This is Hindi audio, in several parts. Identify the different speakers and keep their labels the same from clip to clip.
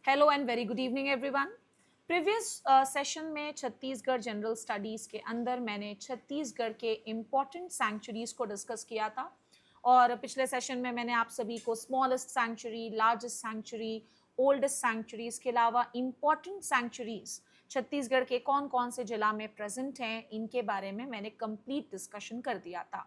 Speaker 1: Hello and very good evening everyone. Previous session में छत्तीसगढ़ जनरल स्टडीज़ के अंदर मैंने छत्तीसगढ़ के इम्पॉर्टेंट सैंक्चुरीज़ को डिस्कस किया था और पिछले सेशन में मैंने आप सभी को smallest sanctuary, largest sanctuary, oldest sanctuaries के अलावा इम्पॉर्टेंट सैंक्चुरीज़ छत्तीसगढ़ के कौन कौन से जिला में प्रेजेंट हैं इनके बारे में मैंने कंप्लीट डिस्कशन कर दिया था।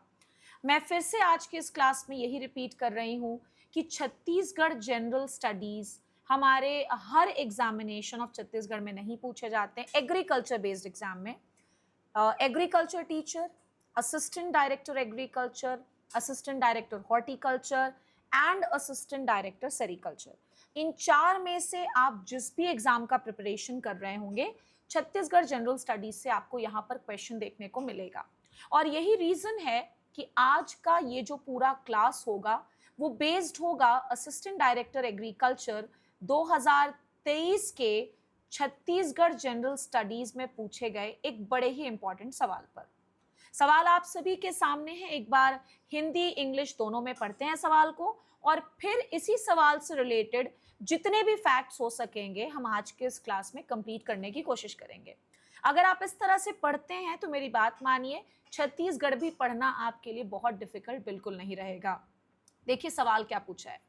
Speaker 1: मैं फिर से आज के इस क्लास में यही रिपीट कर रही हूँ कि छत्तीसगढ़ जनरल स्टडीज़ हमारे हर एग्जामिनेशन ऑफ छत्तीसगढ़ में नहीं पूछे जाते हैं। एग्रीकल्चर बेस्ड एग्जाम में agriculture teacher, assistant director agriculture, assistant director horticulture and assistant director sericulture, इन चार में से आप जिस भी एग्जाम का प्रिपरेशन कर रहे होंगे छत्तीसगढ़ जनरल स्टडीज से आपको यहाँ पर क्वेश्चन देखने को मिलेगा। और यही रीजन है कि आज का ये जो पूरा क्लास होगा वो बेस्ड होगा असिस्टेंट डायरेक्टर एग्रीकल्चर 2023 के छत्तीसगढ़ जनरल स्टडीज में पूछे गए एक बड़े ही इंपॉर्टेंट सवाल पर। सवाल आप सभी के सामने है, एक बार हिंदी इंग्लिश दोनों में पढ़ते हैं सवाल को और फिर इसी सवाल से रिलेटेड जितने भी फैक्ट्स हो सकेंगे हम आज के इस क्लास में कंप्लीट करने की कोशिश करेंगे। अगर आप इस तरह से पढ़ते हैं तो मेरी बात मानिए, छत्तीसगढ़ भी पढ़ना आपके लिए बहुत डिफिकल्ट बिल्कुल नहीं रहेगा। देखिए सवाल क्या पूछा है,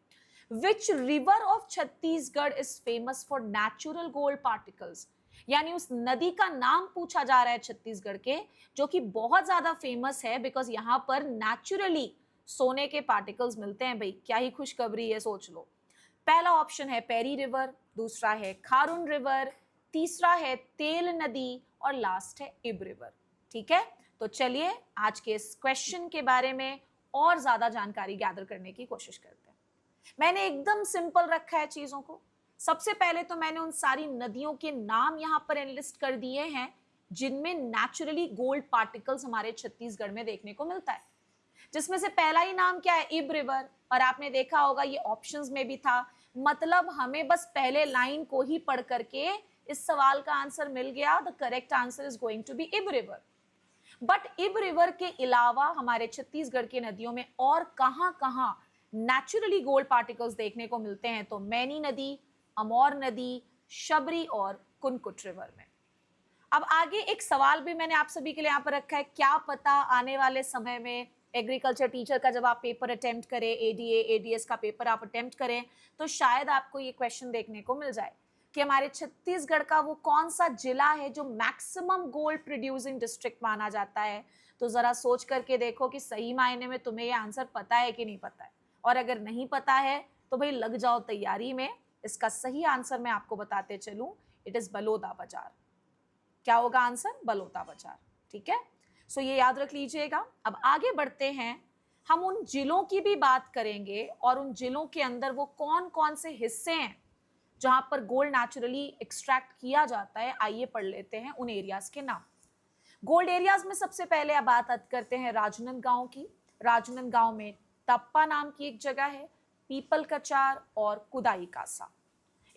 Speaker 1: which river of Chhattisgarh is famous for natural gold particles, यानी उस नदी का नाम पूछा जा रहा है छत्तीसगढ़ के जो कि बहुत ज्यादा फेमस है बिकॉज यहां पर नेचुरली सोने के पार्टिकल्स मिलते हैं। भाई क्या ही खुशखबरी है, सोच लो। पहला ऑप्शन है पेरी रिवर, दूसरा है खारून रिवर, तीसरा है तेल नदी और लास्ट है इब रिवर। ठीक है, तो चलिए आज के इस क्वेश्चन के बारे में और ज्यादा जानकारी गैदर करने की कोशिश करते हैं। मैंने एकदम सिंपल रखा है चीजों को। सबसे पहले तो मैंने उन सारी नदियों के नाम यहां पर एनलिस्ट कर दिए हैं जिनमें नेचुरली गोल्ड पार्टिकल्स हमारे छत्तीसगढ़ में देखने को मिलता है, जिसमें से पहला ही नाम क्या है, इब रिवर। और आपने देखा होगा ये ऑप्शंस में भी था, मतलब हमें बस पहले लाइन को ही पढ़ करके इस सवाल का आंसर मिल गया। The correct answer is going to be Ib river. But Ib river के अलावा हमारे छत्तीसगढ़ की नदियों में और कहां नेचुरली गोल्ड पार्टिकल्स देखने को मिलते हैं, तो मैनी नदी, अमौर नदी, शबरी और कुनकुट रिवर में। अब आगे एक सवाल भी मैंने आप सभी के लिए यहाँ पर रखा है, क्या पता आने वाले समय में एग्रीकल्चर टीचर का जब आप पेपर अटेम्प्ट करें, एडीए एडीएस का पेपर आप अटेम्प्ट करें, तो शायद आपको ये क्वेश्चन देखने को मिल जाए कि हमारे छत्तीसगढ़ का वो कौन सा जिला है जो मैक्सिमम गोल्ड प्रोड्यूसिंग डिस्ट्रिक्ट माना जाता है। तो जरा सोच करके देखो कि सही मायने में तुम्हें ये आंसर पता है कि नहीं पता है, और अगर नहीं पता है तो भाई लग जाओ तैयारी में। इसका सही आंसर मैं आपको बताते चलूं, इट इज बलौदाबाजार। क्या होगा आंसर, बलौदाबाजार। ठीक है, सो ये याद रख लीजिएगा। अब आगे बढ़ते हैं, हम उन जिलों की भी बात करेंगे और उन जिलों के अंदर वो कौन कौन से हिस्से हैं जहां पर गोल्ड नेचुरली एक्सट्रैक्ट किया जाता है। आइए पढ़ लेते हैं उन एरियाज के नाम। गोल्ड एरियाज में सबसे पहले अब बात करते हैं राजनांदगांव की। राजनांदगांव में तप्पा नाम की एक जगह है, पीपल कचार और कुदाई कासा।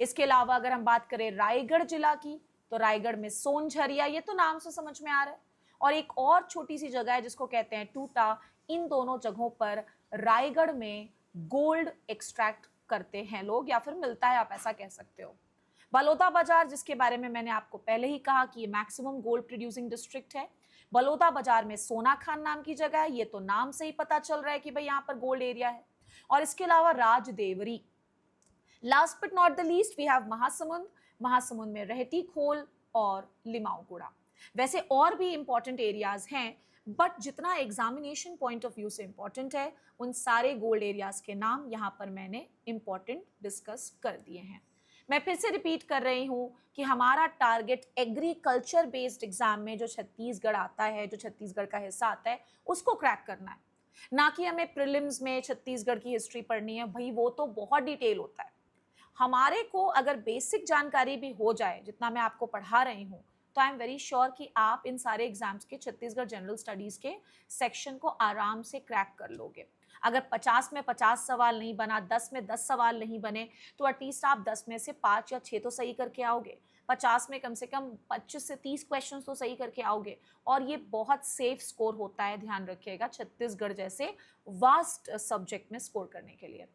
Speaker 1: इसके अलावा अगर हम बात करें रायगढ़ जिला की, तो रायगढ़ में सोनझरिया, ये तो नाम से समझ में आ रहा है, और एक और छोटी सी जगह है जिसको कहते हैं टूटा। इन दोनों जगहों पर रायगढ़ में गोल्ड एक्सट्रैक्ट करते हैं लोग, या फिर मिलता है, आप ऐसा कह सकते हो। बलौदाबाजार, जिसके बारे में मैंने आपको पहले ही कहा कि ये मैक्सिमम गोल्ड प्रोड्यूसिंग डिस्ट्रिक्ट है। बलौदाबाजार में सोना खान नाम की जगह है, ये तो नाम से ही पता चल रहा है कि भाई यहाँ पर गोल्ड एरिया है। और इसके अलावा Rajdevri. Last but not the least we have Mahasamund. Mahasamund में रहती खोल और लिमाऊगुड़ा। वैसे और भी इंपॉर्टेंट एरियाज हैं, बट जितना एग्जामिनेशन पॉइंट ऑफ व्यू से इंपॉर्टेंट है उन सारे गोल्ड एरियाज के नाम यहाँ पर मैंने इंपॉर्टेंट डिस्कस कर दिए हैं। मैं फिर से रिपीट कर रही हूँ कि हमारा टारगेट एग्रीकल्चर बेस्ड एग्जाम में जो छत्तीसगढ़ आता है, जो छत्तीसगढ़ का हिस्सा आता है, उसको क्रैक करना है, ना कि हमें प्रीलिम्स में छत्तीसगढ़ की हिस्ट्री पढ़नी है। भाई वो तो बहुत डिटेल होता है। हमारे को अगर बेसिक जानकारी भी हो जाए जितना मैं आपको पढ़ा रही हूँ, तो आई एम वेरी श्योर कि आप इन सारे एग्जाम्स के छत्तीसगढ़ जनरल स्टडीज के सेक्शन को आराम से क्रैक कर लोगे। अगर 50 में 50 सवाल नहीं बना, 10 में 10 सवाल नहीं बने, तो एटलीस्ट आप 10 में से 5 या 6 तो सही करके आओगे। 50 में कम से कम 25 से 30 क्वेश्चंस तो सही करके आओगे, और ये बहुत सेफ स्कोर होता है, ध्यान रखिएगा, छत्तीसगढ़ जैसे वास्ट सब्जेक्ट में स्कोर करने के लिए।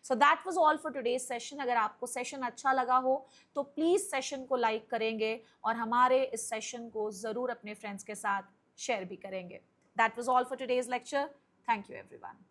Speaker 1: So that was all for today's session. अगर आपको सेशन अच्छा लगा हो तो प्लीज़ सेशन को लाइक करेंगे और हमारे इस सेशन को ज़रूर अपने फ्रेंड्स के साथ शेयर भी करेंगे। That was all for today's lecture. Thank you everyone.